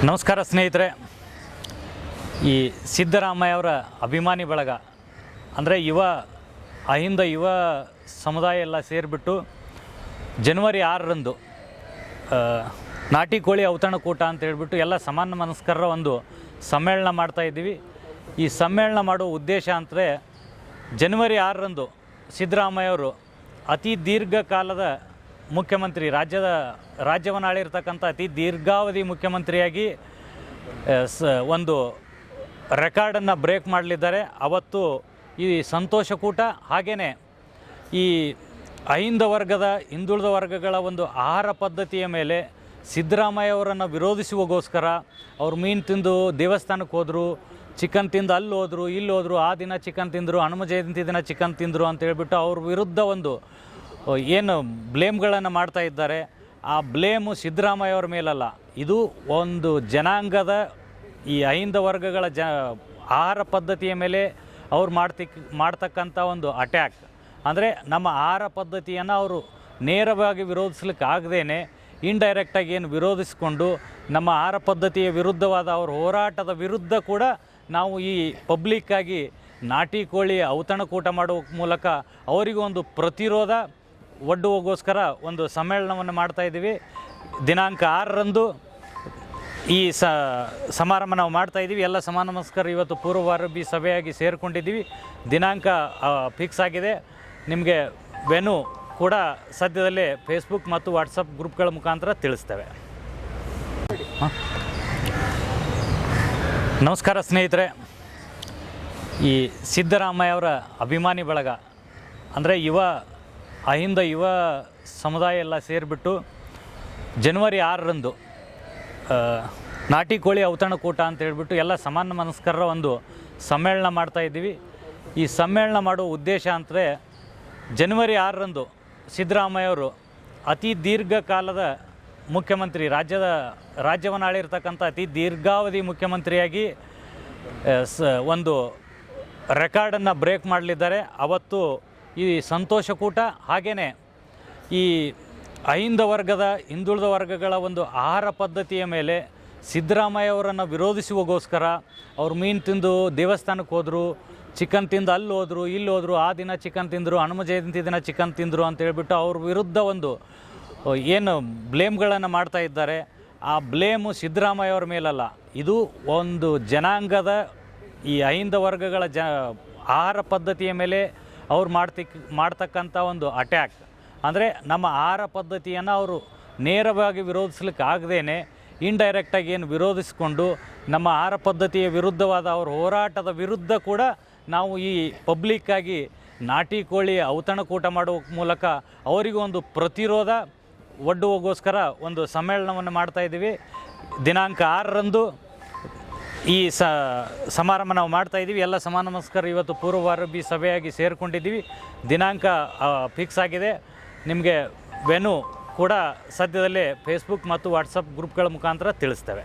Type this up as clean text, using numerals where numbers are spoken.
ನಮಸ್ಕಾರ ಸ್ನೇಹಿತರೆ. ಈ ಸಿದ್ದರಾಮಯ್ಯ ಅವರ ಅಭಿಮಾನಿ ಬಳಗ ಅಂದರೆ ಅಹಿಂದ ಯುವ ಸಮುದಾಯ ಎಲ್ಲ ಸೇರಿಬಿಟ್ಟು ಜನವರಿ 6ರಂದು ನಾಟಿ ಕೋಳಿ ಔತಣಕೂಟ ಅಂತ ಹೇಳ್ಬಿಟ್ಟು ಎಲ್ಲ ಸಮಾನ ಮನಸ್ಕರರ ಒಂದು ಸಮ್ಮೇಳನ ಮಾಡ್ತಾಯಿದ್ದೀವಿ. ಈ ಸಮ್ಮೇಳನ ಮಾಡೋ ಉದ್ದೇಶ ಅಂದರೆ ಜನವರಿ 6ರಂದು ಸಿದ್ದರಾಮಯ್ಯವರು ಅತಿ ದೀರ್ಘಕಾಲದ ಮುಖ್ಯಮಂತ್ರಿ, ರಾಜ್ಯವನ್ನು ಆಳಿರ್ತಕ್ಕಂಥ ಅತಿ ದೀರ್ಘಾವಧಿ ಮುಖ್ಯಮಂತ್ರಿಯಾಗಿ ಒಂದು ರೆಕಾರ್ಡನ್ನು ಬ್ರೇಕ್ ಮಾಡಲಿದ್ದಾರೆ. ಅವತ್ತು ಈ ಸಂತೋಷಕೂಟ ಹಾಗೆಯೇ ಈ ಹಿಂದುಳಿದ ವರ್ಗಗಳ ಒಂದು ಆಹಾರ ಪದ್ಧತಿಯ ಮೇಲೆ ಸಿದ್ದರಾಮಯ್ಯವರನ್ನು ವಿರೋಧಿಸುವಗೋಸ್ಕರ ಅವ್ರು ಮೀನು ತಿಂದು ದೇವಸ್ಥಾನಕ್ಕೆ ಹೋದರು, ಚಿಕನ್ ತಿಂದು ಅಲ್ಲಿ ಹೋದರು, ಇಲ್ಲಿ ಹೋದರು, ಆ ದಿನ ಚಿಕನ್ ತಿಂದರು, ಹನುಮ ಜಯಂತಿ ದಿನ ಚಿಕನ್ ತಿಂದರು ಅಂತ ಹೇಳ್ಬಿಟ್ಟು ಅವ್ರ ವಿರುದ್ಧ ಒಂದು ಏನು ಬ್ಲೇಮ್ಗಳನ್ನು ಮಾಡ್ತಾ ಇದ್ದಾರೆ. ಆ ಬ್ಲೇಮು ಸಿದ್ದರಾಮಯ್ಯವ್ರ ಮೇಲಲ್ಲ, ಇದು ಒಂದು ಜನಾಂಗದ ಈ ಅಹಿಂದ ವರ್ಗಗಳ ಆಹಾರ ಪದ್ಧತಿಯ ಮೇಲೆ ಅವ್ರು ಮಾಡ್ತಕ್ಕಂಥ ಒಂದು ಅಟ್ಯಾಕ್. ಅಂದರೆ ನಮ್ಮ ಆಹಾರ ಪದ್ಧತಿಯನ್ನು ಅವರು ನೇರವಾಗಿ ವಿರೋಧಿಸ್ಲಿಕ್ಕೆ ಆಗದೇನೆ ಇಂಡೈರೆಕ್ಟಾಗಿ ಏನು ವಿರೋಧಿಸಿಕೊಂಡು ನಮ್ಮ ಆಹಾರ ಪದ್ಧತಿಯ ವಿರುದ್ಧವಾದ ಅವ್ರ ಹೋರಾಟದ ವಿರುದ್ಧ ಕೂಡ ನಾವು ಈ ಪಬ್ಲಿಕ್ಕಾಗಿ ನಾಟಿ ಕೋಳಿ ಔತಣಕೂಟ ಮಾಡುವ ಮೂಲಕ ಅವರಿಗೂ ಒಂದು ಪ್ರತಿರೋಧ ಒಡ್ಡುವಗೋಸ್ಕರ ಒಂದು ಸಮ್ಮೇಳನವನ್ನು ಮಾಡ್ತಾಯಿದ್ದೀವಿ. ದಿನಾಂಕ 6ರಂದು ಈ ಸಮಾರಂಭ ನಾವು ಮಾಡ್ತಾಯಿದ್ದೀವಿ. ಎಲ್ಲ ಸಮಾನ ನಮಸ್ಕಾರ ಇವತ್ತು ಪೂರ್ವಭಾವಿ ಸಭೆಯಾಗಿ ಸೇರಿಕೊಂಡಿದ್ದೀವಿ. ದಿನಾಂಕ ಫಿಕ್ಸ್ ಆಗಿದೆ. ನಿಮಗೆ ವೆನು ಕೂಡ ಸದ್ಯದಲ್ಲೇ ಫೇಸ್ಬುಕ್ ಮತ್ತು ವಾಟ್ಸಪ್ ಗ್ರೂಪ್ಗಳ ಮುಖಾಂತರ ತಿಳಿಸ್ತೇವೆ. ನಮಸ್ಕಾರ ಸ್ನೇಹಿತರೆ. ಈ ಸಿದ್ದರಾಮಯ್ಯ ಅವರ ಅಭಿಮಾನಿ ಬಳಗ ಅಂದರೆ ಅಹಿಂದ ಯುವ ಸಮುದಾಯ ಎಲ್ಲ ಸೇರಿಬಿಟ್ಟು ಜನವರಿ 6ರಂದು ನಾಟಿ ಕೋಳಿ ಔತಣಕೂಟ ಅಂತ ಹೇಳ್ಬಿಟ್ಟು ಎಲ್ಲ ಸಮಾನ ಮನಸ್ಕರರ ಒಂದು ಸಮ್ಮೇಳನ ಮಾಡ್ತಾಯಿದ್ದೀವಿ. ಈ ಸಮ್ಮೇಳನ ಮಾಡೋ ಉದ್ದೇಶ ಅಂದರೆ ಜನವರಿ 6ರಂದು ಸಿದ್ದರಾಮಯ್ಯವರು ಅತಿ ದೀರ್ಘಕಾಲದ ಮುಖ್ಯಮಂತ್ರಿ, ರಾಜ್ಯವನ್ನು ಆಳಿರ್ತಕ್ಕಂಥ ಅತಿ ದೀರ್ಘಾವಧಿ ಮುಖ್ಯಮಂತ್ರಿಯಾಗಿ ಒಂದು ರೆಕಾರ್ಡನ್ನು ಬ್ರೇಕ್ ಮಾಡಲಿದ್ದಾರೆ. ಅವತ್ತು ಈ ಸಂತೋಷಕೂಟ ಹಾಗೆಯೇ ಈ ಹಿಂದುಳಿದ ವರ್ಗಗಳ ಒಂದು ಆಹಾರ ಪದ್ಧತಿಯ ಮೇಲೆ ಸಿದ್ದರಾಮಯ್ಯವರನ್ನು ವಿರೋಧಿಸುವಗೋಸ್ಕರ ಅವ್ರು ಮೀನು ತಿಂದು ದೇವಸ್ಥಾನಕ್ಕೆ ಹೋದರು, ಚಿಕನ್ ತಿಂದು ಅಲ್ಲಿ ಹೋದರು, ಇಲ್ಲಿ ಹೋದರು, ಆ ದಿನ ಚಿಕನ್ ತಿಂದರು, ಹನುಮ ಜಯಂತಿ ದಿನ ಚಿಕನ್ ತಿಂದರು ಅಂತ ಹೇಳ್ಬಿಟ್ಟು ಅವ್ರ ವಿರುದ್ಧ ಒಂದು ಏನು ಬ್ಲೇಮ್ಗಳನ್ನು ಮಾಡ್ತಾ ಇದ್ದಾರೆ. ಆ ಬ್ಲೇಮು ಸಿದ್ದರಾಮಯ್ಯವ್ರ ಮೇಲಲ್ಲ, ಇದು ಒಂದು ಜನಾಂಗದ ಈ ಅಹಿಂದ ವರ್ಗಗಳ ಆಹಾರ ಪದ್ಧತಿಯ ಮೇಲೆ ಅವ್ರು ಮಾಡ್ತಕ್ಕಂಥ ಒಂದು ಅಟ್ಯಾಕ್. ಅಂದರೆ ನಮ್ಮ ಆಹಾರ ಪದ್ಧತಿಯನ್ನು ಅವರು ನೇರವಾಗಿ ವಿರೋಧಿಸ್ಲಿಕ್ಕೆ ಆಗದೇನೆ ಇಂಡೈರೆಕ್ಟಾಗಿ ಏನು ವಿರೋಧಿಸಿಕೊಂಡು ನಮ್ಮ ಆಹಾರ ಪದ್ಧತಿಯ ವಿರುದ್ಧವಾದ ಅವ್ರ ಹೋರಾಟದ ವಿರುದ್ಧ ಕೂಡ ನಾವು ಈ ಪಬ್ಲಿಕ್ಕಾಗಿ ನಾಟಿ ಕೋಳಿ ಔತಣಕೂಟ ಮಾಡುವ ಮೂಲಕ ಅವರಿಗೂ ಒಂದು ಪ್ರತಿರೋಧ ಒಡ್ಡುವಗೋಸ್ಕರ ಒಂದು ಸಮ್ಮೇಳನವನ್ನು ಮಾಡ್ತಾಯಿದ್ದೀವಿ. ದಿನಾಂಕ 6ರಂದು ಈ ಸಮಾರಂಭ ನಾವು ಮಾಡ್ತಾಯಿದ್ದೀವಿ. ಎಲ್ಲ ಸಮಾನ ನಮಸ್ಕಾರ ಇವತ್ತು ಪೂರ್ವಭಾವಿ ಸಭೆಯಾಗಿ ಸೇರಿಕೊಂಡಿದ್ದೀವಿ. ದಿನಾಂಕ ಫಿಕ್ಸ್ ಆಗಿದೆ. ನಿಮಗೆ ವೆನು ಕೂಡ ಸದ್ಯದಲ್ಲೇ ಫೇಸ್ಬುಕ್ ಮತ್ತು ವಾಟ್ಸಪ್ ಗ್ರೂಪ್ಗಳ ಮುಖಾಂತರ ತಿಳಿಸ್ತೇವೆ.